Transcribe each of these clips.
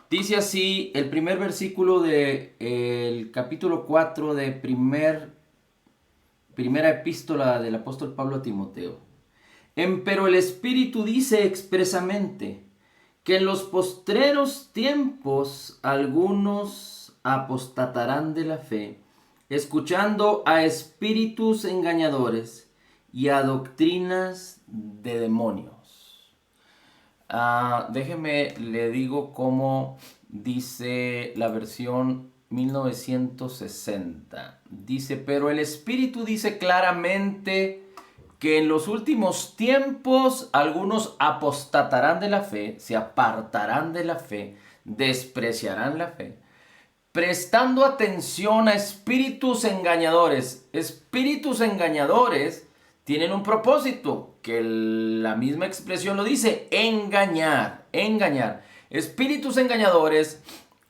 Dice así el primer versículo del capítulo 4 de primera epístola del apóstol Pablo a Timoteo. Pero el Espíritu dice expresamente que en los postreros tiempos algunos apostatarán de la fe, escuchando a espíritus engañadores y a doctrinas de demonios. Déjeme, le digo cómo dice la versión 1960. Dice, pero el Espíritu dice claramente que en los últimos tiempos algunos apostatarán de la fe, se apartarán de la fe, despreciarán la fe, prestando atención a espíritus engañadores. Espíritus engañadores tienen un propósito, que la misma expresión lo dice, engañar, engañar. Espíritus engañadores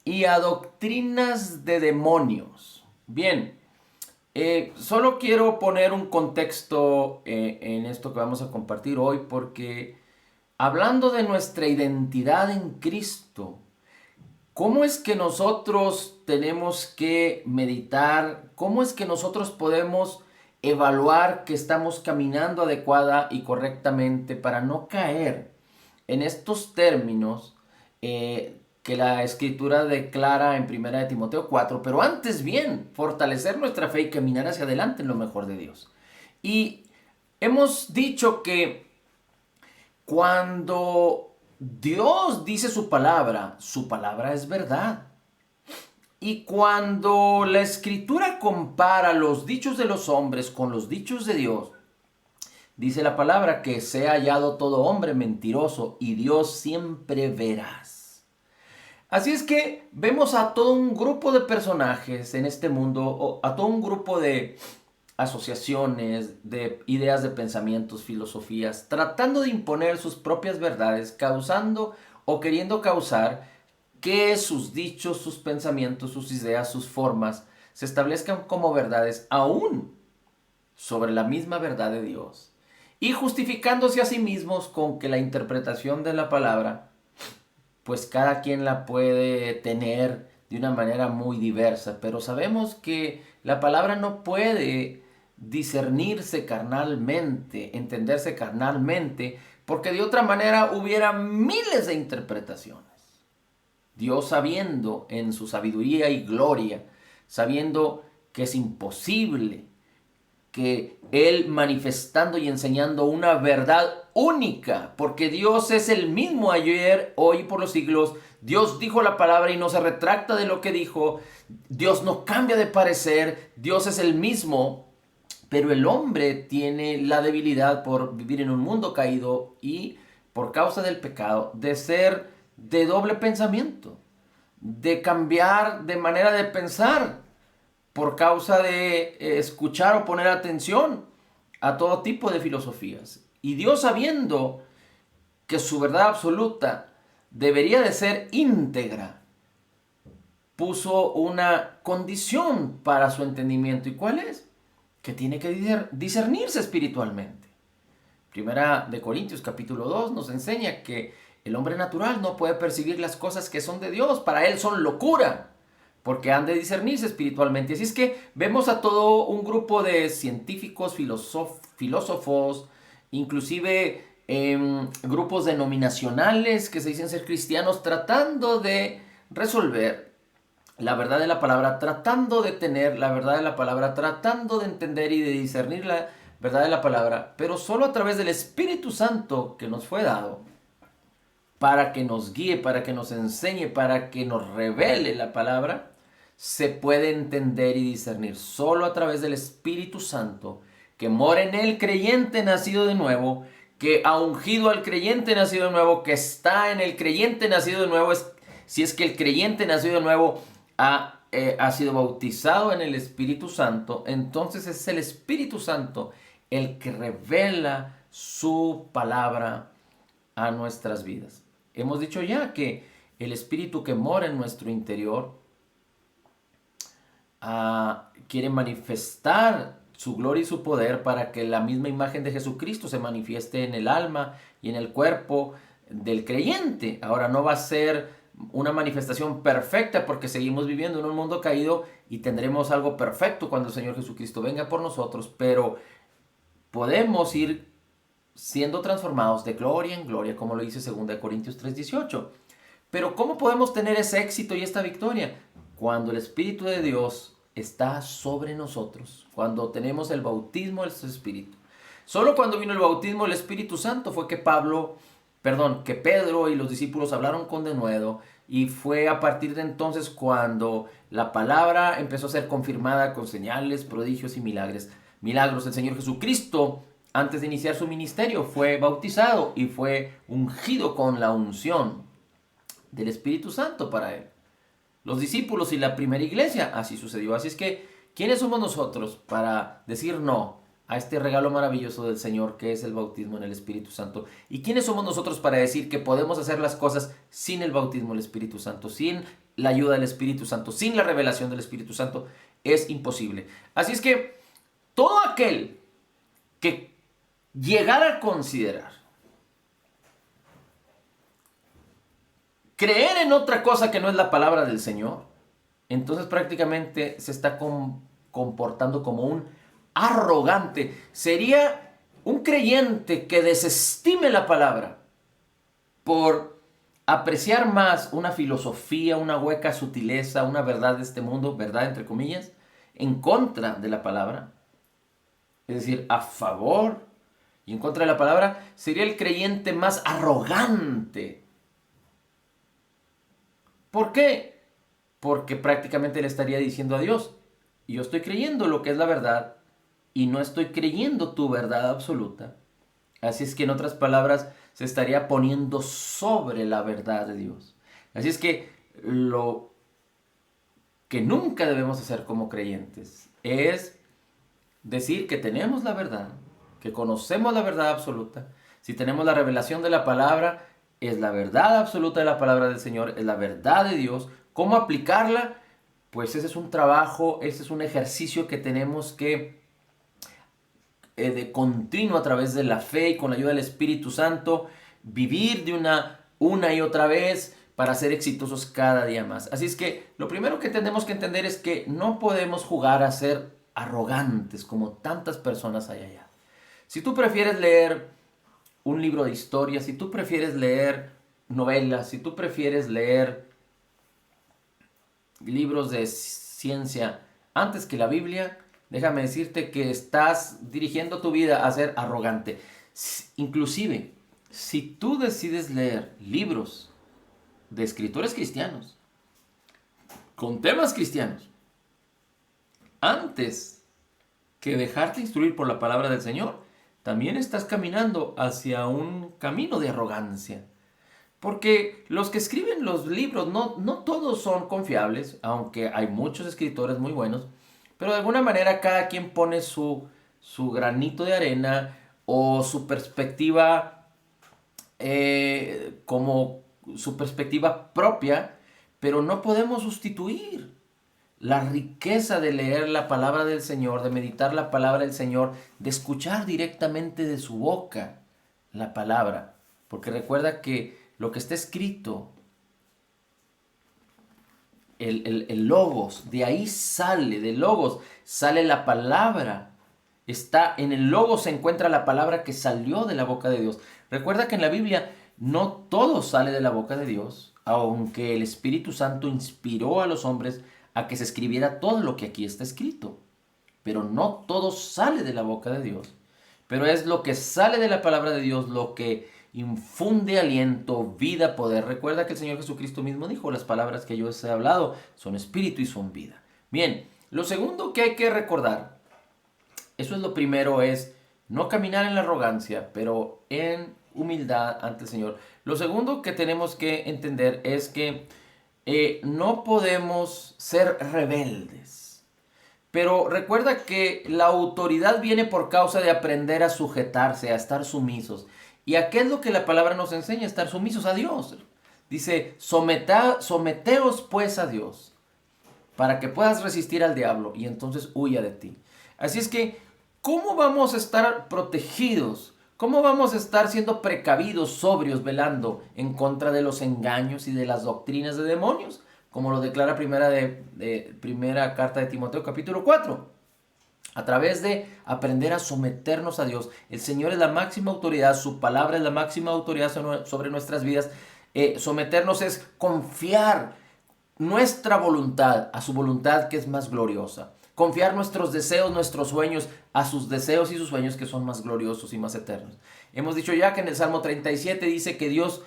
y a doctrinas de demonios. Bien, solo quiero poner un contexto en esto que vamos a compartir hoy, porque hablando de nuestra identidad en Cristo, ¿cómo es que nosotros tenemos que meditar? ¿Cómo es que nosotros podemos evaluar que estamos caminando adecuada y correctamente para no caer en estos términos que la escritura declara en 1 de Timoteo 4? Pero antes bien, fortalecer nuestra fe y caminar hacia adelante en lo mejor de Dios. Y hemos dicho que cuando Dios dice su palabra es verdad. Y cuando la escritura compara los dichos de los hombres con los dichos de Dios, dice la palabra que sea hallado todo hombre mentiroso y Dios siempre veraz. Así es que vemos a todo un grupo de personajes en este mundo, o a todo un grupo de asociaciones, de ideas de pensamientos, filosofías, tratando de imponer sus propias verdades, causando o queriendo causar que sus dichos, sus pensamientos, sus ideas, sus formas se establezcan como verdades aún sobre la misma verdad de Dios. Y justificándose a sí mismos con que la interpretación de la palabra, pues cada quien la puede tener de una manera muy diversa, pero sabemos que la palabra no puede discernirse carnalmente, entenderse carnalmente, porque de otra manera hubiera miles de interpretaciones. Dios, sabiendo en su sabiduría y gloria, sabiendo que es imposible que Él manifestando y enseñando una verdad única, porque Dios es el mismo ayer, hoy y por los siglos. Dios dijo la palabra y no se retracta de lo que dijo. Dios no cambia de parecer. Dios es el mismo, pero el hombre tiene la debilidad por vivir en un mundo caído y por causa del pecado de ser de doble pensamiento, de cambiar de manera de pensar por causa de escuchar o poner atención a todo tipo de filosofías. Y Dios, sabiendo que su verdad absoluta debería de ser íntegra, puso una condición para su entendimiento. ¿Y cuál es? Que tiene que discernirse espiritualmente. Primera de Corintios capítulo 2 nos enseña que el hombre natural no puede percibir las cosas que son de Dios. Para él son locura, porque han de discernirse espiritualmente. Así es que vemos a todo un grupo de científicos, filósofos, inclusive grupos denominacionales que se dicen ser cristianos, tratando de resolver la verdad de la palabra, tratando de tener la verdad de la palabra, tratando de entender y de discernir la verdad de la palabra, pero solo a través del Espíritu Santo que nos fue dado para que nos guíe, para que nos enseñe, para que nos revele la palabra, se puede entender y discernir solo a través del Espíritu Santo que mora en el creyente nacido de nuevo, que ha ungido al creyente nacido de nuevo, que está en el creyente nacido de nuevo. Si es que el creyente nacido de nuevo ha sido bautizado en el Espíritu Santo, entonces es el Espíritu Santo el que revela su palabra a nuestras vidas. Hemos dicho ya que el Espíritu que mora en nuestro interior quiere manifestar su gloria y su poder para que la misma imagen de Jesucristo se manifieste en el alma y en el cuerpo del creyente. Ahora no va a ser una manifestación perfecta porque seguimos viviendo en un mundo caído y tendremos algo perfecto cuando el Señor Jesucristo venga por nosotros, pero podemos ir siendo transformados de gloria en gloria, como lo dice 2 Corintios 3:18. Pero ¿cómo podemos tener ese éxito y esta victoria? Cuando el Espíritu de Dios está sobre nosotros, cuando tenemos el bautismo del Espíritu. Solo cuando vino el bautismo del Espíritu Santo fue que que Pedro y los discípulos hablaron con denuedo, y fue a partir de entonces cuando la palabra empezó a ser confirmada con señales, prodigios y milagros. El Señor Jesucristo, antes de iniciar su ministerio, fue bautizado y fue ungido con la unción del Espíritu Santo para él. Los discípulos y la primera iglesia, así sucedió. Así es que, ¿quiénes somos nosotros para decir no a este regalo maravilloso del Señor que es el bautismo en el Espíritu Santo? ¿Y quiénes somos nosotros para decir que podemos hacer las cosas sin el bautismo del Espíritu Santo, sin la ayuda del Espíritu Santo, sin la revelación del Espíritu Santo? Es imposible. Así es que todo aquel que llegara a considerar creer en otra cosa que no es la palabra del Señor, entonces prácticamente se está comportando como un arrogante. Sería un creyente que desestime la palabra por apreciar más una filosofía, una hueca sutileza, una verdad de este mundo, verdad entre comillas, en contra de la palabra. Es decir, a favor y en contra de la palabra, sería el creyente más arrogante. ¿Por qué? Porque prácticamente le estaría diciendo a Dios: yo estoy creyendo lo que es la verdad y no estoy creyendo tu verdad absoluta. Así es que, en otras palabras, se estaría poniendo sobre la verdad de Dios. Así es que lo que nunca debemos hacer como creyentes es decir que tenemos la verdad, que conocemos la verdad absoluta. Si tenemos la revelación de la palabra, es la verdad absoluta de la palabra del Señor, es la verdad de Dios. ¿Cómo aplicarla? Pues ese es un trabajo, ese es un ejercicio que tenemos que de continuo, a través de la fe y con la ayuda del Espíritu Santo, vivir de una y otra vez para ser exitosos cada día más. Así es que lo primero que tenemos que entender es que no podemos jugar a ser arrogantes como tantas personas hay allá. Si tú prefieres leer un libro de historia, si tú prefieres leer novelas, si tú prefieres leer libros de ciencia antes que la Biblia, déjame decirte que estás dirigiendo tu vida a ser arrogante. Inclusive, si tú decides leer libros de escritores cristianos, con temas cristianos, antes que dejarte instruir por la palabra del Señor, también estás caminando hacia un camino de arrogancia. Porque los que escriben los libros no todos son confiables, aunque hay muchos escritores muy buenos, pero de alguna manera cada quien pone su granito de arena o su perspectiva como su perspectiva propia, pero no podemos sustituir la riqueza de leer la palabra del Señor, de meditar la palabra del Señor, de escuchar directamente de su boca la palabra. Porque recuerda que lo que está escrito, el logos, de ahí sale, de logos sale la palabra. En el logos se encuentra la palabra que salió de la boca de Dios. Recuerda que en la Biblia no todo sale de la boca de Dios, aunque el Espíritu Santo inspiró a los hombres a que se escribiera todo lo que aquí está escrito. Pero no todo sale de la boca de Dios. Pero es lo que sale de la palabra de Dios lo que infunde aliento, vida, poder. Recuerda que el Señor Jesucristo mismo dijo: las palabras que yo os he hablado son espíritu y son vida. Bien, lo segundo que hay que recordar, eso es lo primero, es no caminar en la arrogancia, pero en humildad ante el Señor. Lo segundo que tenemos que entender es que no podemos ser rebeldes. Pero recuerda que la autoridad viene por causa de aprender a sujetarse, a estar sumisos. ¿Y a qué es lo que la palabra nos enseña? Estar sumisos a Dios. Dice: someteos pues a Dios, para que puedas resistir al diablo y entonces huya de ti. Así es que, ¿cómo vamos a estar protegidos? ¿Cómo vamos a estar siendo precavidos, sobrios, velando en contra de los engaños y de las doctrinas de demonios? Como lo declara primera carta de Timoteo capítulo 4. A través de aprender a someternos a Dios. El Señor es la máxima autoridad, su palabra es la máxima autoridad sobre nuestras vidas. Someternos es confiar nuestra voluntad a su voluntad, que es más gloriosa. Confiar nuestros deseos, nuestros sueños a sus deseos y sus sueños, que son más gloriosos y más eternos. Hemos dicho ya que en el Salmo 37 dice que Dios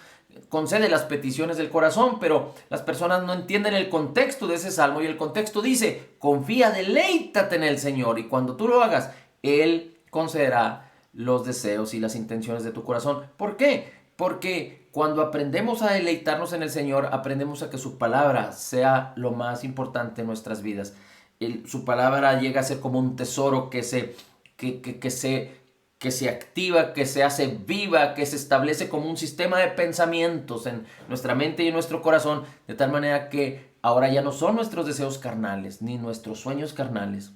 concede las peticiones del corazón, pero las personas no entienden el contexto de ese salmo, y el contexto dice: confía, deleítate en el Señor, y cuando tú lo hagas, Él concederá los deseos y las intenciones de tu corazón. ¿Por qué? Porque cuando aprendemos a deleitarnos en el Señor, aprendemos a que su palabra sea lo más importante en nuestras vidas. Su palabra llega a ser como un tesoro que se activa, que se hace viva, que se establece como un sistema de pensamientos en nuestra mente y en nuestro corazón, de tal manera que ahora ya no son nuestros deseos carnales, ni nuestros sueños carnales,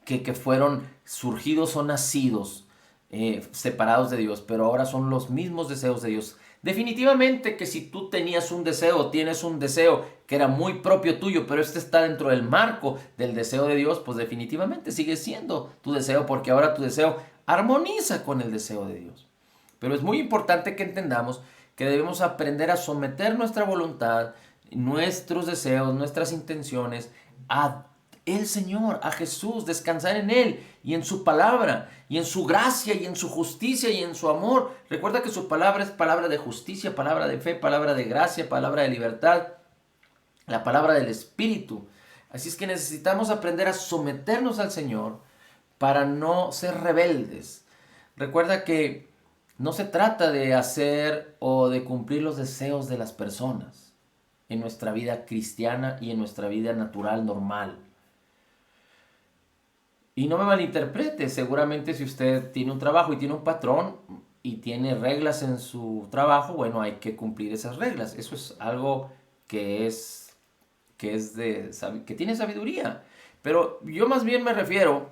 que fueron surgidos o nacidos separados de Dios, pero ahora son los mismos deseos de Dios. Definitivamente que si tú tenías un deseo, tienes un deseo que era muy propio tuyo, pero este está dentro del marco del deseo de Dios, pues definitivamente sigue siendo tu deseo, porque ahora tu deseo armoniza con el deseo de Dios. Pero es muy importante que entendamos que debemos aprender a someter nuestra voluntad, nuestros deseos, nuestras intenciones a el Señor, a Jesús, descansar en Él y en su palabra, y en su gracia, y en su justicia, y en su amor. Recuerda que su palabra es palabra de justicia, palabra de fe, palabra de gracia, palabra de libertad, la palabra del Espíritu. Así es que necesitamos aprender a someternos al Señor para no ser rebeldes. Recuerda que no se trata de hacer o de cumplir los deseos de las personas en nuestra vida cristiana y en nuestra vida natural, normal. Y no me malinterprete, seguramente si usted tiene un trabajo y tiene un patrón y tiene reglas en su trabajo, bueno, hay que cumplir esas reglas. Eso es algo que tiene sabiduría. Pero yo más bien me refiero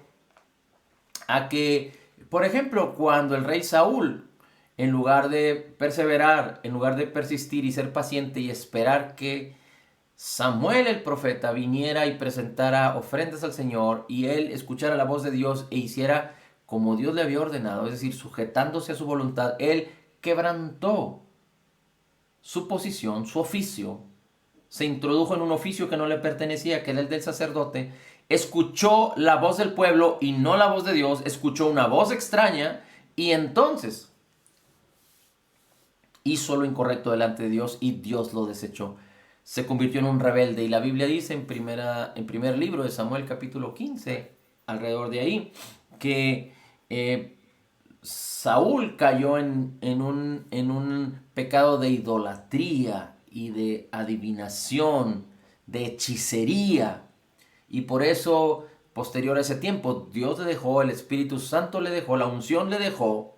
a que, por ejemplo, cuando el rey Saúl, en lugar de perseverar, en lugar de persistir y ser paciente y esperar que Samuel el profeta viniera y presentara ofrendas al Señor, y él escuchara la voz de Dios e hiciera como Dios le había ordenado, es decir, sujetándose a su voluntad, él quebrantó su posición, su oficio, se introdujo en un oficio que no le pertenecía, que era el del sacerdote, escuchó la voz del pueblo y no la voz de Dios, escuchó una voz extraña y entonces hizo lo incorrecto delante de Dios y Dios lo desechó. Se convirtió en un rebelde, y la Biblia dice en primer libro de Samuel capítulo 15, alrededor de ahí, que Saúl cayó en un pecado de idolatría y de adivinación, de hechicería, y por eso, posterior a ese tiempo, Dios le dejó, el Espíritu Santo le dejó, la unción le dejó,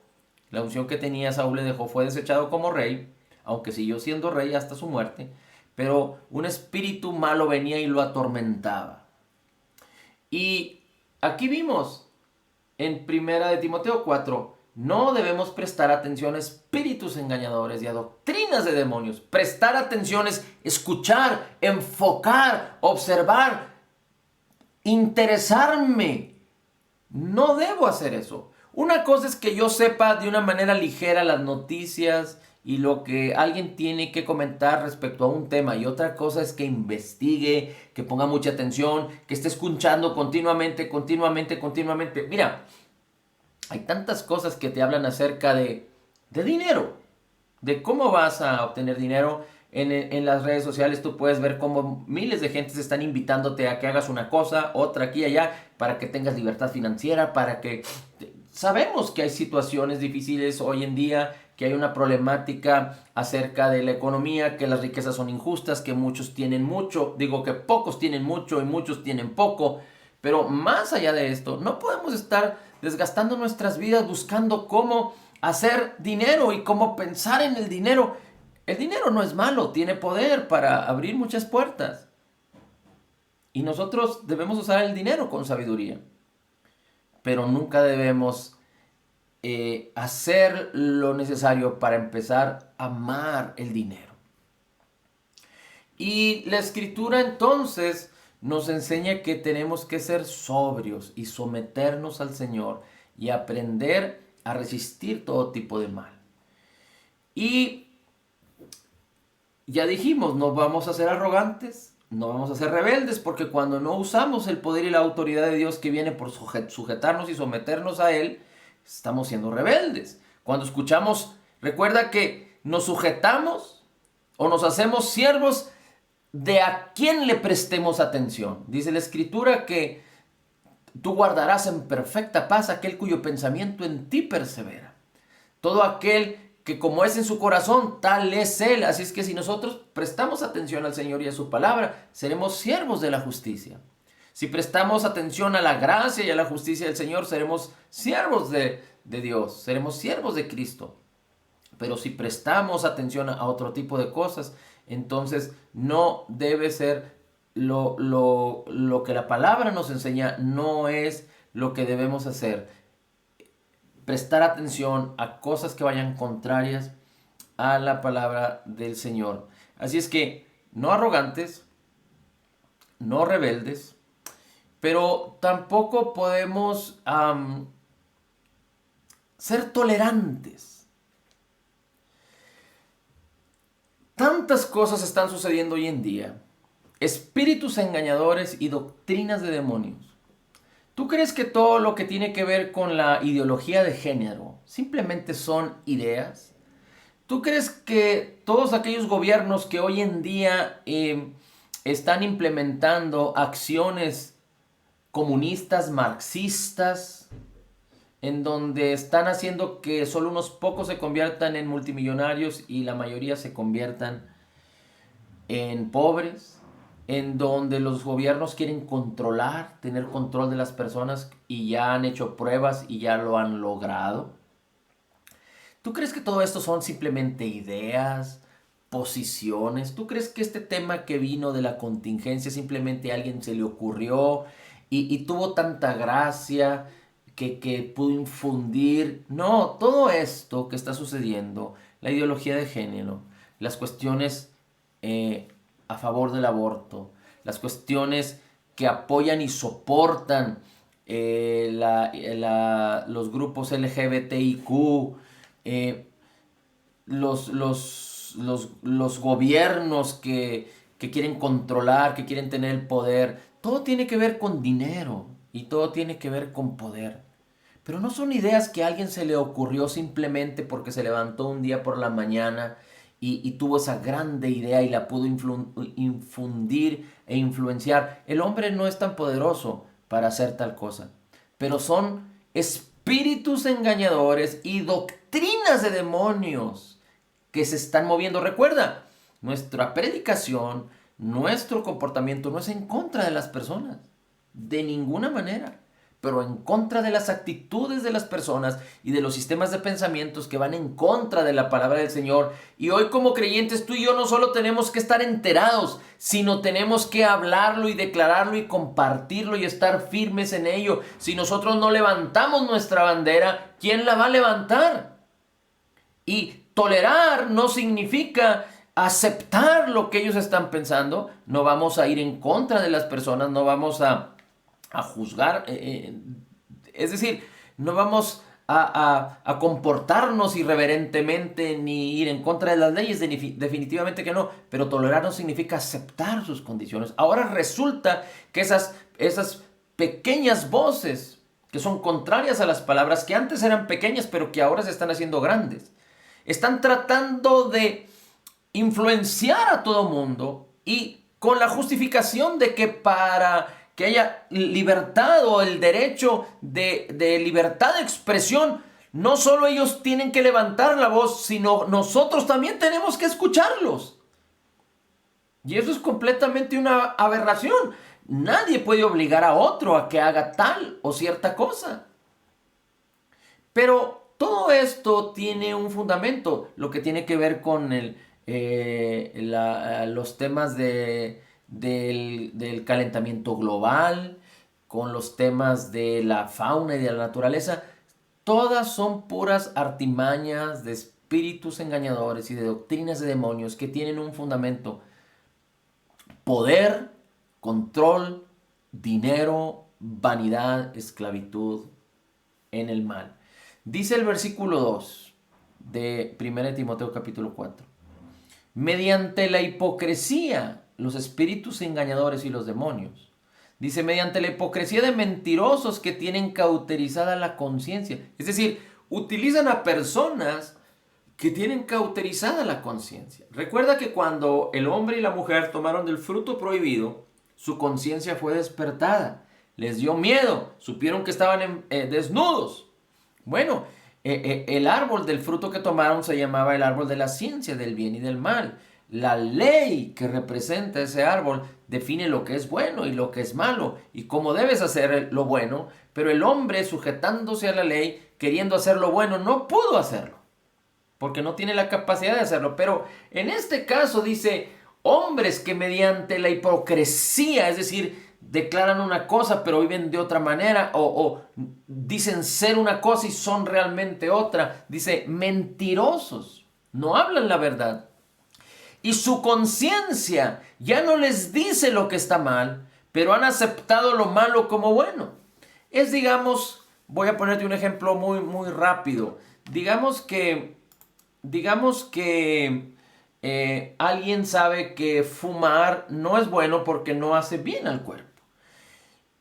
la unción que tenía Saúl le dejó, fue desechado como rey, aunque siguió siendo rey hasta su muerte. Pero un espíritu malo venía y lo atormentaba. Y aquí vimos en primera de Timoteo 4, no debemos prestar atención a espíritus engañadores y a doctrinas de demonios. Prestar atención es escuchar, enfocar, observar, interesarme. No debo hacer eso. Una cosa es que yo sepa de una manera ligera las noticias y lo que alguien tiene que comentar respecto a un tema, y otra cosa es que investigue, que ponga mucha atención, que esté escuchando continuamente. Mira, hay tantas cosas que te hablan acerca de dinero, de cómo vas a obtener dinero. En las redes sociales tú puedes ver cómo miles de gente están invitándote a que hagas una cosa, otra aquí y allá, para que tengas libertad financiera, para que... Sabemos que hay situaciones difíciles hoy en día, que hay una problemática acerca de la economía, que las riquezas son injustas, que muchos tienen mucho, digo que pocos tienen mucho y muchos tienen poco, pero más allá de esto, no podemos estar desgastando nuestras vidas buscando cómo hacer dinero y cómo pensar en el dinero. El dinero no es malo, tiene poder para abrir muchas puertas. Y nosotros debemos usar el dinero con sabiduría. Pero nunca debemos hacer lo necesario para empezar a amar el dinero. Y la escritura entonces nos enseña que tenemos que ser sobrios y someternos al Señor y aprender a resistir todo tipo de mal. Y ya dijimos, no vamos a ser arrogantes, no vamos a ser rebeldes, porque cuando no usamos el poder y la autoridad de Dios que viene por sujetarnos y someternos a Él, estamos siendo rebeldes. Cuando escuchamos, recuerda que nos sujetamos o nos hacemos siervos de a quién le prestemos atención. Dice la Escritura que tú guardarás en perfecta paz aquel cuyo pensamiento en ti persevera. Todo aquel que como es en su corazón, tal es él. Así es que si nosotros prestamos atención al Señor y a su palabra, seremos siervos de la justicia. Si prestamos atención a la gracia y a la justicia del Señor, seremos siervos de Dios, seremos siervos de Cristo. Pero si prestamos atención a otro tipo de cosas, entonces no debe ser lo que la palabra nos enseña, no es lo que debemos hacer. Prestar atención a cosas que vayan contrarias a la palabra del Señor. Así es que no arrogantes, no rebeldes, pero tampoco podemos ser tolerantes. Tantas cosas están sucediendo hoy en día. Espíritus engañadores y doctrinas de demonios. ¿Tú crees que todo lo que tiene que ver con la ideología de género simplemente son ideas? ¿Tú crees que todos aquellos gobiernos que hoy en día están implementando acciones comunistas, marxistas, en donde están haciendo que solo unos pocos se conviertan en multimillonarios y la mayoría se conviertan en pobres? En donde los gobiernos quieren controlar, tener control de las personas y ya han hecho pruebas y ya lo han logrado. ¿Tú crees que todo esto son simplemente ideas, posiciones? ¿Tú crees que este tema que vino de la contingencia simplemente a alguien se le ocurrió y tuvo tanta gracia que pudo infundir? No, todo esto que está sucediendo, la ideología de género, las cuestiones a favor del aborto, las cuestiones que apoyan y soportan los grupos LGBTIQ, los gobiernos que quieren controlar, que quieren tener el poder, todo tiene que ver con dinero y todo tiene que ver con poder. Pero no son ideas que a alguien se le ocurrió simplemente porque se levantó un día por la mañana y tuvo esa grande idea y la pudo infundir e influenciar. El hombre no es tan poderoso para hacer tal cosa, pero son espíritus engañadores y doctrinas de demonios que se están moviendo. Recuerda, nuestra predicación, nuestro comportamiento no es en contra de las personas, de ninguna manera, pero en contra de las actitudes de las personas y de los sistemas de pensamientos que van en contra de la palabra del Señor. Y hoy como creyentes tú y yo no solo tenemos que estar enterados, sino tenemos que hablarlo y declararlo y compartirlo y estar firmes en ello. Si nosotros no levantamos nuestra bandera, ¿quién la va a levantar? Y tolerar no significa aceptar lo que ellos están pensando. No vamos a ir en contra de las personas, no vamos a juzgar, es decir, no vamos a comportarnos irreverentemente ni ir en contra de las leyes, definitivamente que no, pero tolerar no significa aceptar sus condiciones. Ahora resulta que esas pequeñas voces que son contrarias a las palabras, que antes eran pequeñas pero que ahora se están haciendo grandes, están tratando de influenciar a todo mundo y con la justificación de que para que haya libertad o el derecho de libertad de expresión, no solo ellos tienen que levantar la voz, sino nosotros también tenemos que escucharlos. Y eso es completamente una aberración. Nadie puede obligar a otro a que haga tal o cierta cosa. Pero todo esto tiene un fundamento, lo que tiene que ver con los temas del calentamiento global, con los temas de la fauna y de la naturaleza. todas son puras artimañas de espíritus engañadores y de doctrinas de demonios que tienen un fundamento: poder, control, dinero, vanidad, esclavitud en el mal. Dice el versículo 2 de 1 Timoteo capítulo 4. Mediante la hipocresía, los espíritus engañadores y los demonios. Dice, mediante la hipocresía de mentirosos que tienen cauterizada la conciencia. Es decir, utilizan a personas que tienen cauterizada la conciencia. Recuerda que cuando el hombre y la mujer tomaron del fruto prohibido, su conciencia fue despertada. Les dio miedo, supieron que estaban desnudos. Bueno, el árbol del fruto que tomaron se llamaba el árbol de la ciencia del bien y del mal. La ley que representa ese árbol define lo que es bueno y lo que es malo y cómo debes hacer lo bueno, pero el hombre, sujetándose a la ley, queriendo hacer lo bueno, no pudo hacerlo, porque no tiene la capacidad de hacerlo. Pero en este caso dice, hombres que mediante la hipocresía, es decir, declaran una cosa pero viven de otra manera, o dicen ser una cosa y son realmente otra. Dice, mentirosos, no hablan la verdad. Y su conciencia ya no les dice lo que está mal, pero han aceptado lo malo como bueno. Es, digamos, voy a ponerte un ejemplo muy, muy rápido. Digamos que alguien sabe que fumar no es bueno porque no hace bien al cuerpo.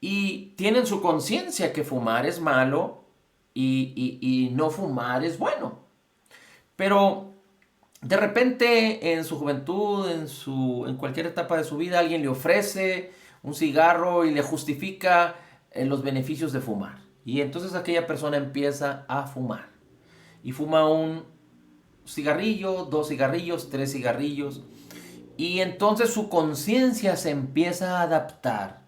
Y tienen su conciencia que fumar es malo y no fumar es bueno. Pero de repente en su juventud, en cualquier etapa de su vida, alguien le ofrece un cigarro y le justifica los beneficios de fumar. Y entonces aquella persona empieza a fumar. Y fuma un cigarrillo, 2 cigarrillos, 3 cigarrillos. Y entonces su conciencia se empieza a adaptar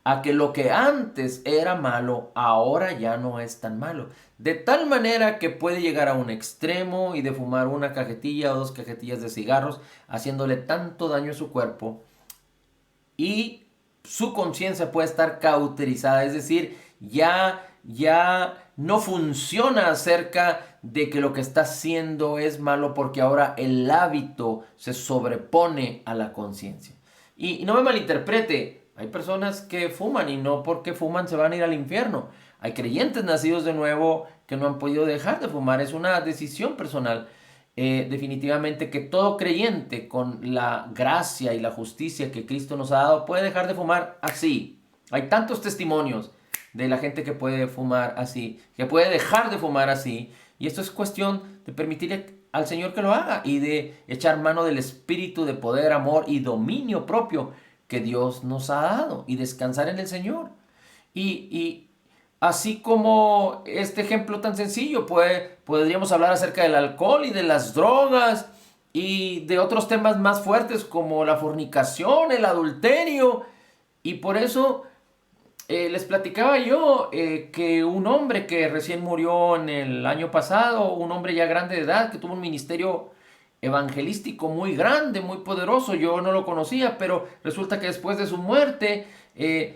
a que lo que antes era malo, ahora ya no es tan malo. De tal manera que puede llegar a un extremo y de fumar una cajetilla o 2 cajetillas de cigarros, haciéndole tanto daño a su cuerpo. Y su conciencia puede estar cauterizada, es decir, ya no funciona acerca de que lo que está haciendo es malo, porque ahora el hábito se sobrepone a la conciencia. Y no me malinterprete, hay personas que fuman y no porque fuman se van a ir al infierno. Hay creyentes nacidos de nuevo que no han podido dejar de fumar, es una decisión personal. Definitivamente que todo creyente con la gracia y la justicia que Cristo nos ha dado puede dejar de fumar así. Hay tantos testimonios de la gente que puede fumar así, que puede dejar de fumar así. Y esto es cuestión de permitirle al Señor que lo haga y de echar mano del espíritu de poder, amor y dominio propio que Dios nos ha dado y descansar en el Señor. Y así como este ejemplo tan sencillo, podríamos hablar acerca del alcohol y de las drogas y de otros temas más fuertes como la fornicación, el adulterio. Y por eso les platicaba yo que un hombre que recién murió en el año pasado, un hombre ya grande de edad, que tuvo un ministerio evangelístico muy grande, muy poderoso, yo no lo conocía, pero resulta que después de su muerte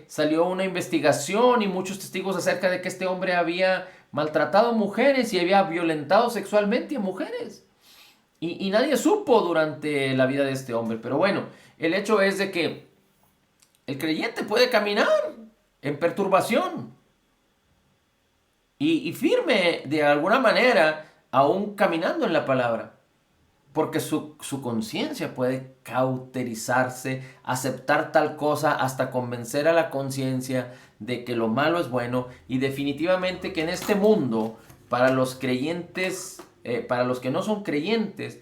salió una investigación y muchos testigos acerca de que este hombre había maltratado mujeres y había violentado sexualmente a mujeres. Y nadie supo durante la vida de este hombre. Pero bueno, el hecho es de que el creyente puede caminar en perturbación y firme de alguna manera, aún caminando en la palabra. Porque su conciencia puede cauterizarse, aceptar tal cosa hasta convencer a la conciencia de que lo malo es bueno. Y definitivamente que en este mundo, para los creyentes, para los que no son creyentes,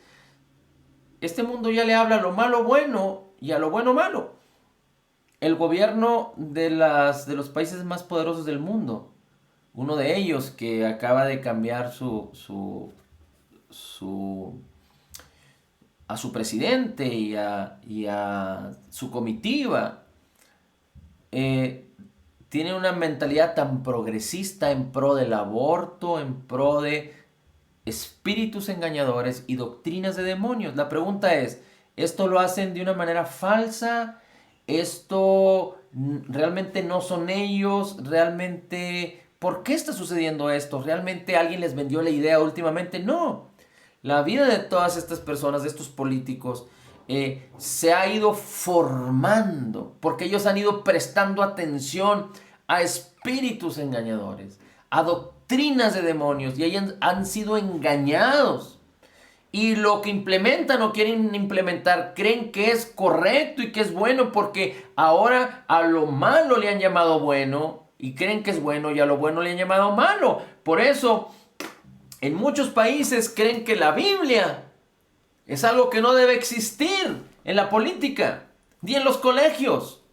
este mundo ya le habla a lo malo bueno y a lo bueno malo. El gobierno de los países más poderosos del mundo, uno de ellos que acaba de cambiar a su presidente y a su comitiva, tiene una mentalidad tan progresista en pro del aborto, en pro de espíritus engañadores y doctrinas de demonios. La pregunta es, ¿esto lo hacen de una manera falsa? ¿Esto realmente no son ellos? ¿Realmente ¿por qué está sucediendo esto? ¿Realmente alguien les vendió la idea últimamente? No. La vida de todas estas personas, de estos políticos, se ha ido formando porque ellos han ido prestando atención a espíritus engañadores, a doctrinas de demonios y ellos han sido engañados. Y lo que implementan o quieren implementar creen que es correcto y que es bueno porque ahora a lo malo le han llamado bueno y creen que es bueno y a lo bueno le han llamado malo. Por eso en muchos países creen que la Biblia es algo que no debe existir en la política, ni en los colegios,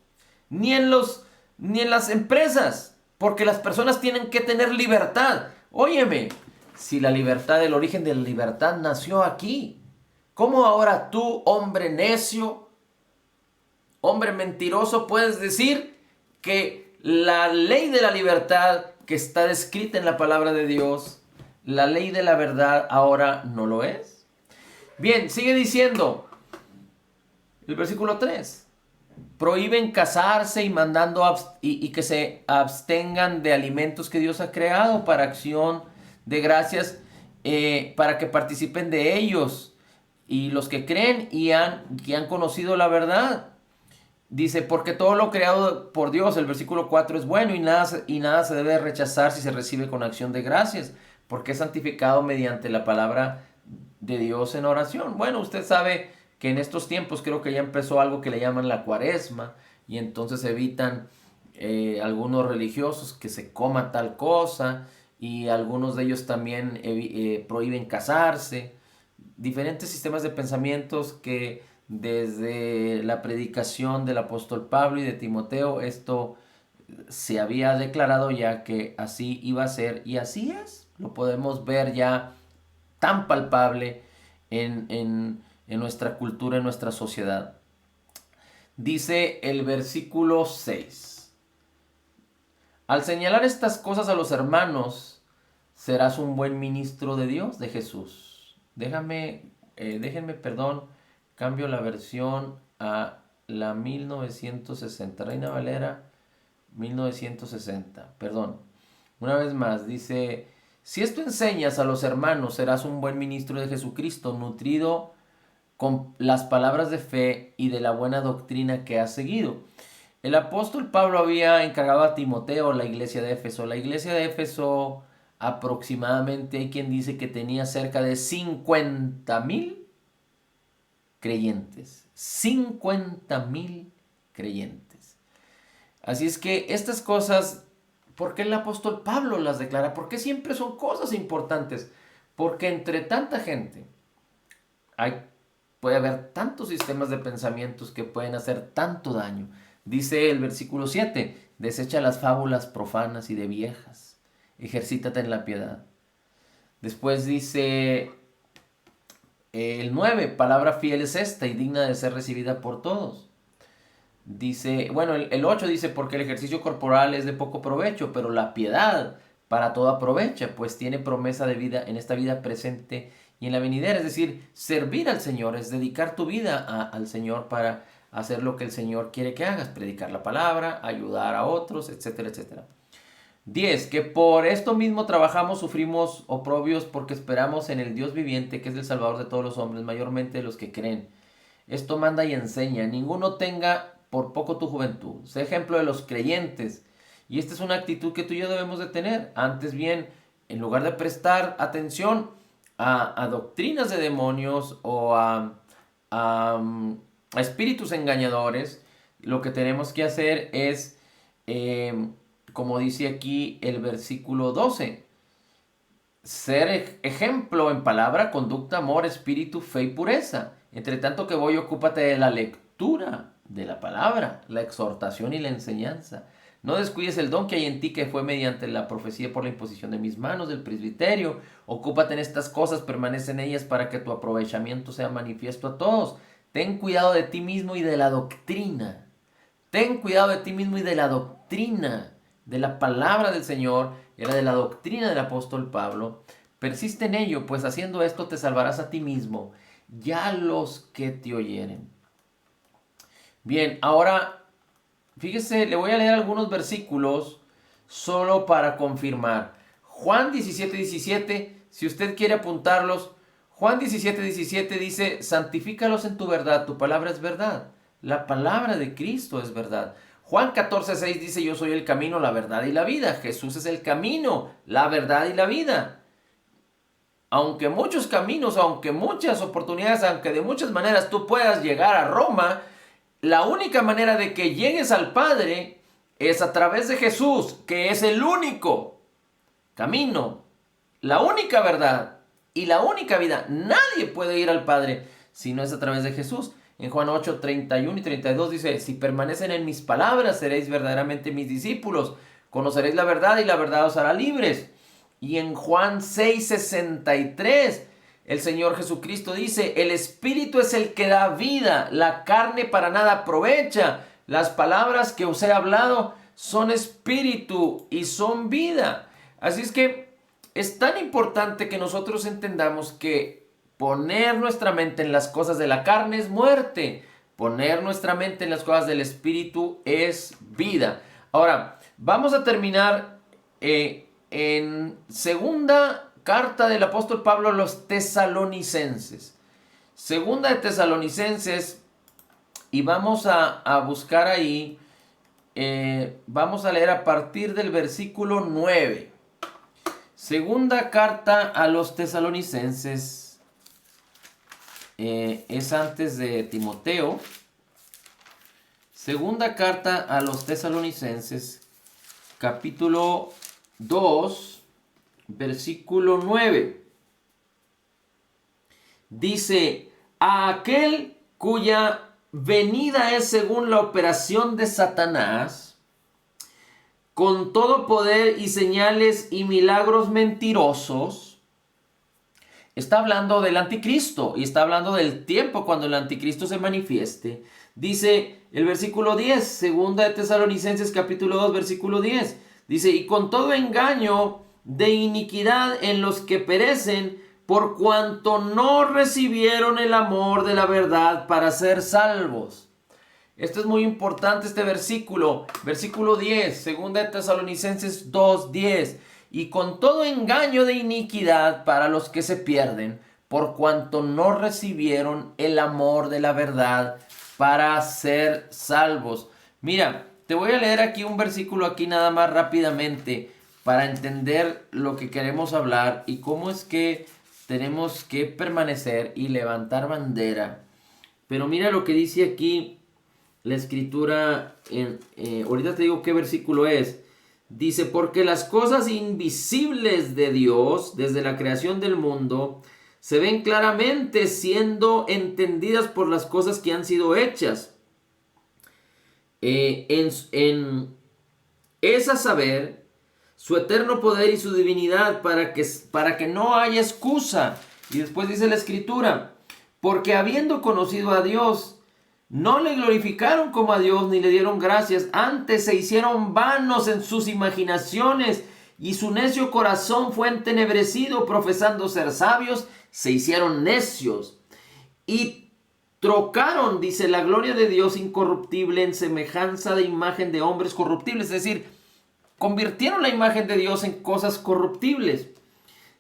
ni en las empresas, porque las personas tienen que tener libertad. Óyeme, si la libertad, el origen de la libertad nació aquí, ¿cómo ahora tú, hombre necio, hombre mentiroso, puedes decir que la ley de la libertad que está descrita en la palabra de Dios, la ley de la verdad, ahora no lo es? Bien, sigue diciendo el versículo 3. Prohíben casarse y mandando y que se abstengan de alimentos que Dios ha creado para acción de gracias, para que participen de ellos. Y los que creen que han conocido la verdad. Dice, porque todo lo creado por Dios, el versículo 4 es bueno y nada se debe rechazar si se recibe con acción de gracias, porque es santificado mediante la palabra de Dios en oración. Bueno, usted sabe que en estos tiempos creo que ya empezó algo que le llaman la cuaresma y entonces evitan algunos religiosos que se coma tal cosa y algunos de ellos también prohíben casarse. Diferentes sistemas de pensamientos que desde la predicación del apóstol Pablo y de Timoteo esto se había declarado ya que así iba a ser y así es. Lo podemos ver ya tan palpable en nuestra cultura, en nuestra sociedad. Dice el versículo 6. Al señalar estas cosas a los hermanos, serás un buen ministro de Dios, de Jesús. Déjenme, cambio la versión a la 1960, Reina Valera 1960, perdón. Una vez más, dice, si esto enseñas a los hermanos, serás un buen ministro de Jesucristo, nutrido con las palabras de fe y de la buena doctrina que has seguido. El apóstol Pablo había encargado a Timoteo la iglesia de Éfeso. La iglesia de Éfeso aproximadamente hay quien dice que tenía cerca de 50,000 creyentes. 50,000 creyentes. Así es que estas cosas, ¿por qué el apóstol Pablo las declara? Porque siempre son cosas importantes. Porque entre tanta gente puede haber tantos sistemas de pensamientos que pueden hacer tanto daño. Dice el versículo 7, desecha las fábulas profanas y de viejas, ejercítate en la piedad. Después dice el 9, palabra fiel es esta y digna de ser recibida por todos. Dice, bueno, el 8 dice, porque el ejercicio corporal es de poco provecho, pero la piedad para todo aprovecha, pues tiene promesa de vida en esta vida presente y en la venidera. Es decir, servir al Señor es dedicar tu vida al Señor para hacer lo que el Señor quiere que hagas, predicar la palabra, ayudar a otros, etcétera, etcétera. 10, que por esto mismo trabajamos, sufrimos oprobios porque esperamos en el Dios viviente, que es el Salvador de todos los hombres, mayormente de los que creen. Esto manda y enseña, ninguno tenga por poco tu juventud, sé ejemplo de los creyentes. Y esta es una actitud que tú y yo debemos de tener. Antes bien, en lugar de prestar atención a doctrinas de demonios o a espíritus engañadores, lo que tenemos que hacer es, como dice aquí el versículo 12, ser ejemplo en palabra, conducta, amor, espíritu, fe y pureza. Entre tanto que voy, ocúpate de la lectura de la palabra, la exhortación y la enseñanza. No descuides el don que hay en ti, que fue mediante la profecía por la imposición de mis manos, del presbiterio. Ocúpate en estas cosas, permanece en ellas para que tu aprovechamiento sea manifiesto a todos. Ten cuidado de ti mismo y de la doctrina. Ten cuidado de ti mismo y de la doctrina, de la palabra del Señor, era de la doctrina del apóstol Pablo. Persiste en ello, pues haciendo esto te salvarás a ti mismo y a los que te oyeren. Bien, ahora, fíjese, le voy a leer algunos versículos solo para confirmar. Juan 17:17, si usted quiere apuntarlos, Juan 17:17 dice, santifícalos en tu verdad, tu palabra es verdad. La palabra de Cristo es verdad. Juan 14:6 dice, yo soy el camino, la verdad y la vida. Jesús es el camino, la verdad y la vida. Aunque muchos caminos, aunque muchas oportunidades, aunque de muchas maneras tú puedas llegar a Roma, la única manera de que llegues al Padre es a través de Jesús, que es el único camino, la única verdad y la única vida. Nadie puede ir al Padre si no es a través de Jesús. En Juan 8:31 y 32 dice, si permanecen en mis palabras, seréis verdaderamente mis discípulos. Conoceréis la verdad y la verdad os hará libres. Y en Juan 6:63, el Señor Jesucristo dice, el Espíritu es el que da vida, la carne para nada aprovecha. Las palabras que os he hablado son espíritu y son vida. Así es que es tan importante que nosotros entendamos que poner nuestra mente en las cosas de la carne es muerte. Poner nuestra mente en las cosas del espíritu es vida. Ahora, vamos a terminar en segunda carta del apóstol Pablo a los tesalonicenses. Segunda de Tesalonicenses, y vamos a buscar ahí, vamos a leer a partir del versículo 9. Segunda carta a los tesalonicenses, es antes de Timoteo. Segunda carta a los tesalonicenses, capítulo 2, versículo 9. Dice, a aquel cuya venida es según la operación de Satanás, con todo poder y señales y milagros mentirosos. Está hablando del anticristo y está hablando del tiempo cuando el anticristo se manifieste. Dice el versículo 10, segunda de Tesalonicenses capítulo 2, versículo 10. Dice, y con todo engaño de iniquidad en los que perecen, por cuanto no recibieron el amor de la verdad para ser salvos. Esto es muy importante, este versículo. Versículo 10, segunda de Tesalonicenses 2, 10. Y con todo engaño de iniquidad para los que se pierden, por cuanto no recibieron el amor de la verdad para ser salvos. Mira, te voy a leer aquí un versículo aquí nada más rápidamente para entender lo que queremos hablar y cómo es que tenemos que permanecer y levantar bandera. Pero mira lo que dice aquí la escritura, ahorita te digo qué versículo es. Dice, porque las cosas invisibles de Dios desde la creación del mundo se ven claramente siendo entendidas por las cosas que han sido hechas. Es a saber, su eterno poder y su divinidad para que no haya excusa. Y después dice la escritura, porque habiendo conocido a Dios, no le glorificaron como a Dios ni le dieron gracias, antes se hicieron vanos en sus imaginaciones y su necio corazón fue entenebrecido, profesando ser sabios, se hicieron necios y trocaron, dice, la gloria de Dios incorruptible en semejanza de imagen de hombres corruptibles, es decir, convirtieron la imagen de Dios en cosas corruptibles,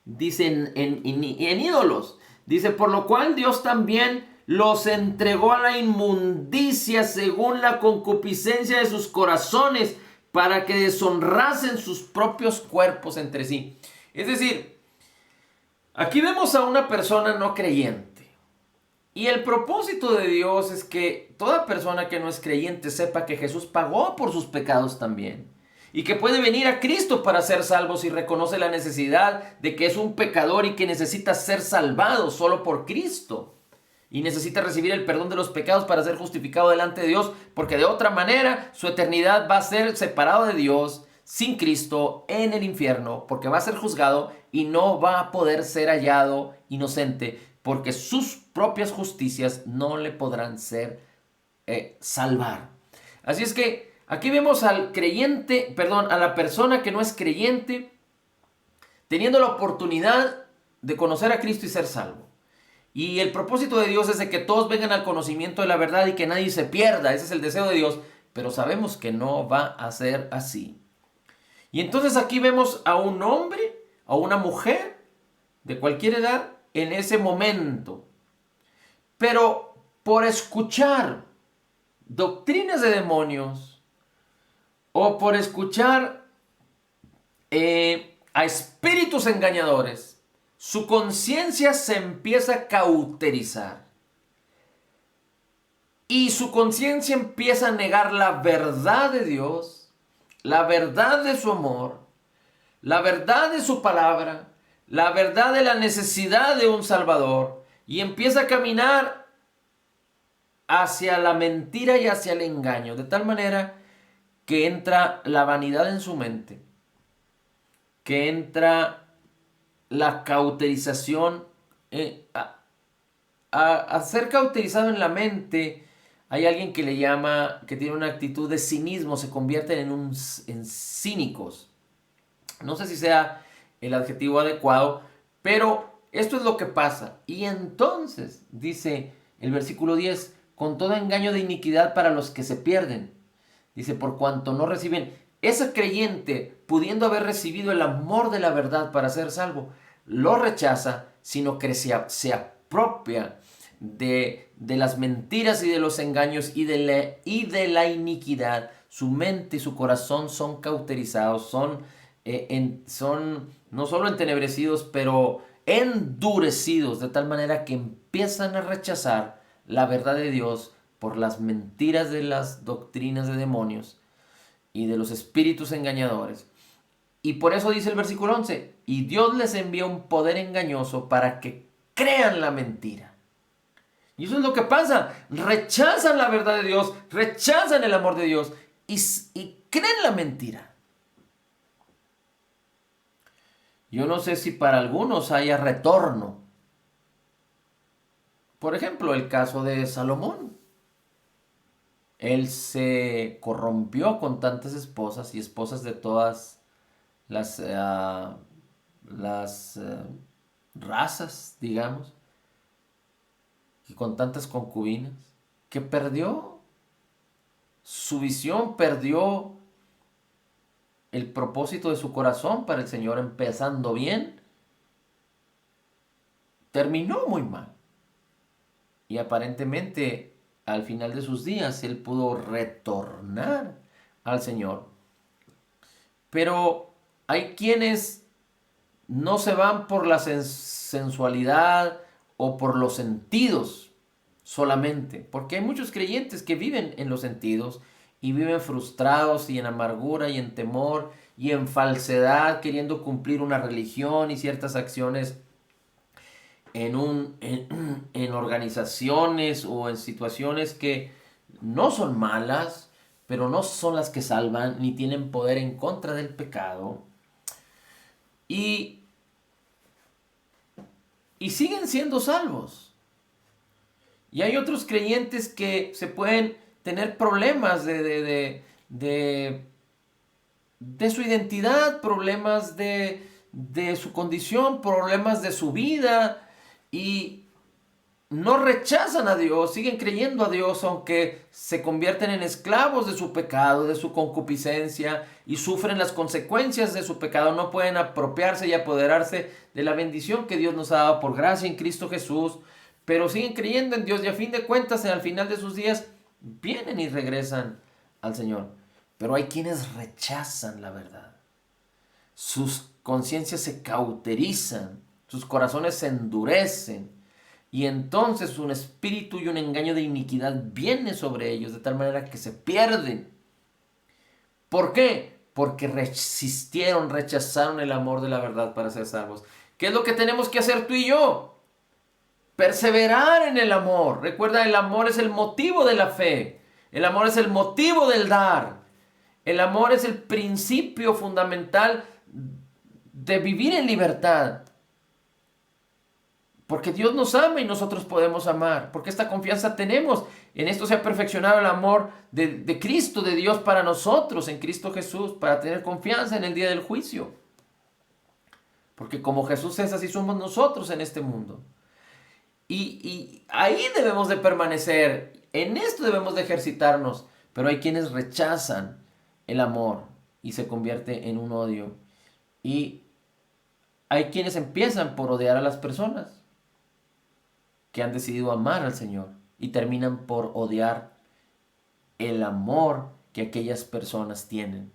dice, en ídolos, dice, por lo cual Dios también los entregó a la inmundicia según la concupiscencia de sus corazones, para que deshonrasen sus propios cuerpos entre sí. Es decir, aquí vemos a una persona no creyente. Y el propósito de Dios es que toda persona que no es creyente sepa que Jesús pagó por sus pecados también. Y que puede venir a Cristo para ser salvo si reconoce la necesidad de que es un pecador y que necesita ser salvado solo por Cristo. Y necesita recibir el perdón de los pecados para ser justificado delante de Dios, porque de otra manera su eternidad va a ser separado de Dios, sin Cristo, en el infierno, porque va a ser juzgado y no va a poder ser hallado inocente, porque sus propias justicias no le podrán salvar. Así es que aquí vemos al creyente, a la persona que no es creyente, teniendo la oportunidad de conocer a Cristo y ser salvo. Y el propósito de Dios es de que todos vengan al conocimiento de la verdad y que nadie se pierda. Ese es el deseo de Dios. Pero sabemos que no va a ser así. Y entonces aquí vemos a un hombre, a una mujer de cualquier edad en ese momento. Pero por escuchar doctrinas de demonios o por escuchar a espíritus engañadores, su conciencia se empieza a cauterizar. Y su conciencia empieza a negar la verdad de Dios, la verdad de su amor, la verdad de su palabra, la verdad de la necesidad de un Salvador. Y empieza a caminar hacia la mentira y hacia el engaño, de tal manera que entra la vanidad en su mente, que entra la cauterización. A ser cauterizado en la mente, hay alguien que le llama, que tiene una actitud de cinismo, se convierten en cínicos. No sé si sea el adjetivo adecuado, pero esto es lo que pasa. Y entonces, dice el versículo 10, con todo engaño de iniquidad para los que se pierden. Dice, por cuanto no reciben. Ese creyente, pudiendo haber recibido el amor de la verdad para ser salvo, lo rechaza, sino que se apropia de las mentiras y de los engaños y de la iniquidad. Su mente y su corazón son cauterizados, son no solo entenebrecidos, pero endurecidos, de tal manera que empiezan a rechazar la verdad de Dios por las mentiras de las doctrinas de demonios y de los espíritus engañadores. Y por eso dice el versículo 11, y Dios les envía un poder engañoso para que crean la mentira. Y eso es lo que pasa, rechazan la verdad de Dios, rechazan el amor de Dios y creen la mentira. Yo no sé si para algunos haya retorno. Por ejemplo, el caso de Salomón. Él se corrompió con tantas esposas y esposas de todas las razas, digamos, y con tantas concubinas, que perdió su visión, perdió el propósito de su corazón para el Señor, empezando bien, terminó muy mal. Y aparentemente al final de sus días él pudo retornar al Señor. Pero hay quienes no se van por la sensualidad o por los sentidos solamente, porque hay muchos creyentes que viven en los sentidos y viven frustrados y en amargura y en temor y en falsedad, queriendo cumplir una religión y ciertas acciones en organizaciones o en situaciones que no son malas, pero no son las que salvan ni tienen poder en contra del pecado. Y siguen siendo salvos. Y hay otros creyentes que se pueden tener problemas de su identidad, problemas de su condición, problemas de su vida, y no rechazan a Dios, siguen creyendo a Dios, aunque se convierten en esclavos de su pecado, de su concupiscencia, y sufren las consecuencias de su pecado. No pueden apropiarse y apoderarse de la bendición que Dios nos ha dado por gracia en Cristo Jesús, pero siguen creyendo en Dios, y a fin de cuentas, al final de sus días, vienen y regresan al Señor. Pero hay quienes rechazan la verdad. Sus conciencias se cauterizan, sus corazones se endurecen, y entonces un espíritu y un engaño de iniquidad viene sobre ellos, de tal manera que se pierden. ¿Por qué? Porque rechazaron el amor de la verdad para ser salvos. ¿Qué es lo que tenemos que hacer tú y yo? Perseverar en el amor. Recuerda, el amor es el motivo de la fe. El amor es el motivo del dar. El amor es el principio fundamental de vivir en libertad. Porque Dios nos ama y nosotros podemos amar. Porque esta confianza tenemos. En esto se ha perfeccionado el amor de Cristo, de Dios para nosotros, en Cristo Jesús, para tener confianza en el día del juicio. Porque como Jesús es, así somos nosotros en este mundo. Y ahí debemos de permanecer. En esto debemos de ejercitarnos. Pero hay quienes rechazan el amor. y se convierte en un odio. Y hay quienes empiezan por odiar a las personas que han decidido amar al Señor y terminan por odiar el amor que aquellas personas tienen.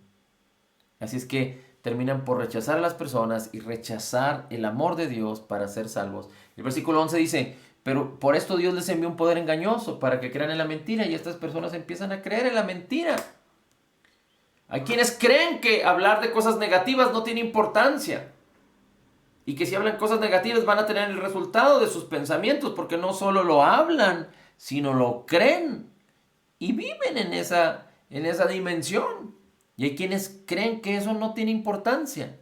Así es que terminan por rechazar a las personas y rechazar el amor de Dios para ser salvos. El versículo 11 dice, pero por esto Dios les envió un poder engañoso para que crean en la mentira, y estas personas empiezan a creer en la mentira. Hay quienes creen que hablar de cosas negativas no tiene importancia y que si hablan cosas negativas van a tener el resultado de sus pensamientos, porque no solo lo hablan, sino lo creen y viven en esa dimensión. Y hay quienes creen que eso no tiene importancia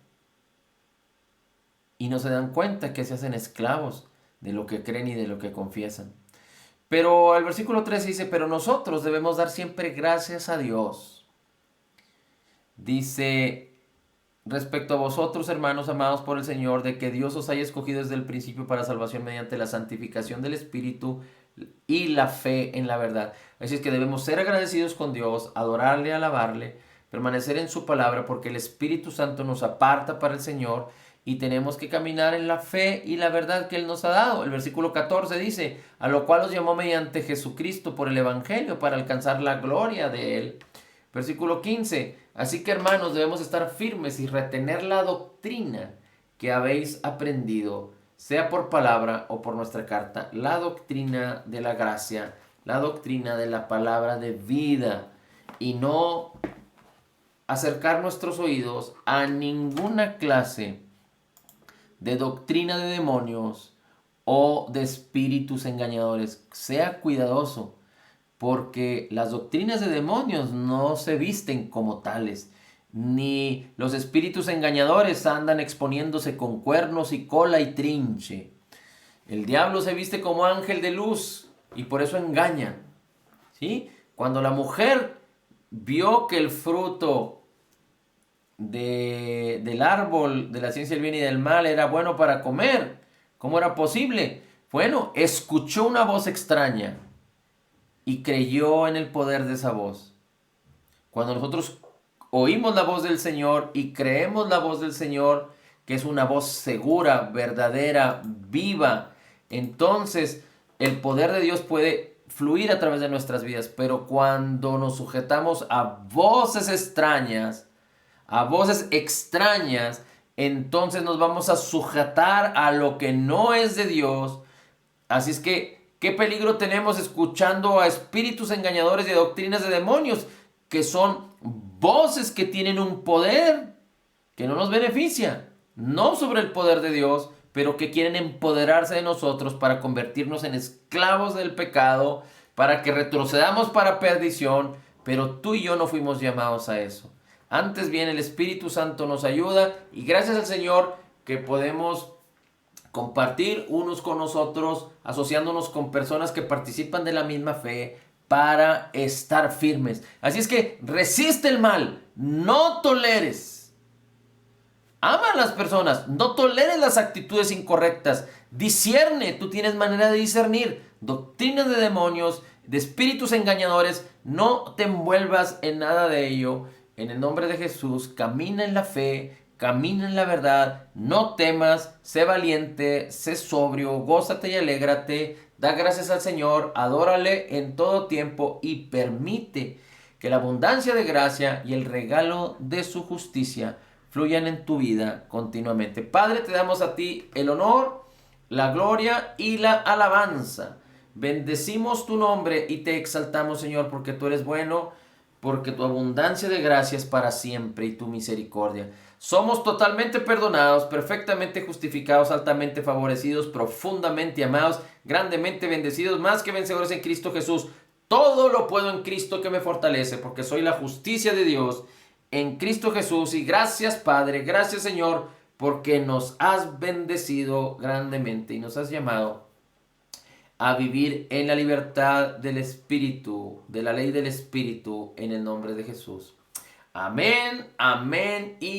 y no se dan cuenta que se hacen esclavos de lo que creen y de lo que confiesan. Pero el versículo 13 dice, pero nosotros debemos dar siempre gracias a Dios. Dice, respecto a vosotros, hermanos amados por el Señor, de que Dios os haya escogido desde el principio para salvación mediante la santificación del Espíritu y la fe en la verdad. Así es que debemos ser agradecidos con Dios, adorarle, alabarle, permanecer en su palabra, porque el Espíritu Santo nos aparta para el Señor y tenemos que caminar en la fe y la verdad que Él nos ha dado. El versículo 14 dice, a lo cual os llamó mediante Jesucristo por el Evangelio para alcanzar la gloria de Él. Versículo 15, así que hermanos debemos estar firmes y retener la doctrina que habéis aprendido, sea por palabra o por nuestra carta, la doctrina de la gracia, la doctrina de la palabra de vida, y no acercar nuestros oídos a ninguna clase de doctrina de demonios o de espíritus engañadores. Sea cuidadoso, porque las doctrinas de demonios no se visten como tales, ni los espíritus engañadores andan exponiéndose con cuernos y cola y trinche. El diablo se viste como ángel de luz y por eso engaña, ¿sí? Cuando la mujer vio que el fruto del árbol de la ciencia del bien y del mal era bueno para comer, ¿cómo era posible? Bueno, escuchó una voz extraña y creyó en el poder de esa voz. Cuando nosotros oímos la voz del Señor y creemos la voz del Señor, que es una voz segura, verdadera, viva, entonces el poder de Dios puede fluir a través de nuestras vidas. Pero cuando nos sujetamos a voces extrañas, entonces nos vamos a sujetar a lo que no es de Dios. Así es que, ¿qué peligro tenemos escuchando a espíritus engañadores y a doctrinas de demonios? Que son voces que tienen un poder que no nos beneficia, no sobre el poder de Dios, pero que quieren empoderarse de nosotros para convertirnos en esclavos del pecado, para que retrocedamos para perdición, pero tú y yo no fuimos llamados a eso. Antes bien, el Espíritu Santo nos ayuda y gracias al Señor que podemos compartir unos con nosotros, asociándonos con personas que participan de la misma fe para estar firmes. Así es que resiste el mal, no toleres. Ama a las personas, no toleres las actitudes incorrectas. Discierne, tú tienes manera de discernir doctrinas de demonios, de espíritus engañadores. No te envuelvas en nada de ello. En el nombre de Jesús, camina en la fe, camina en la verdad, no temas, sé valiente, sé sobrio, gózate y alégrate, da gracias al Señor, adórale en todo tiempo y permite que la abundancia de gracia y el regalo de su justicia fluyan en tu vida continuamente. Padre, te damos a ti el honor, la gloria y la alabanza. Bendecimos tu nombre y te exaltamos, Señor, porque tú eres bueno, porque tu abundancia de gracia es para siempre y tu misericordia. Somos totalmente perdonados, perfectamente justificados, altamente favorecidos, profundamente amados, grandemente bendecidos, más que vencedores en Cristo Jesús. Todo lo puedo en Cristo que me fortalece, porque soy la justicia de Dios en Cristo Jesús. Y gracias, Padre, gracias, Señor, porque nos has bendecido grandemente y nos has llamado a vivir en la libertad del Espíritu, de la ley del Espíritu, en el nombre de Jesús. Amén, amén y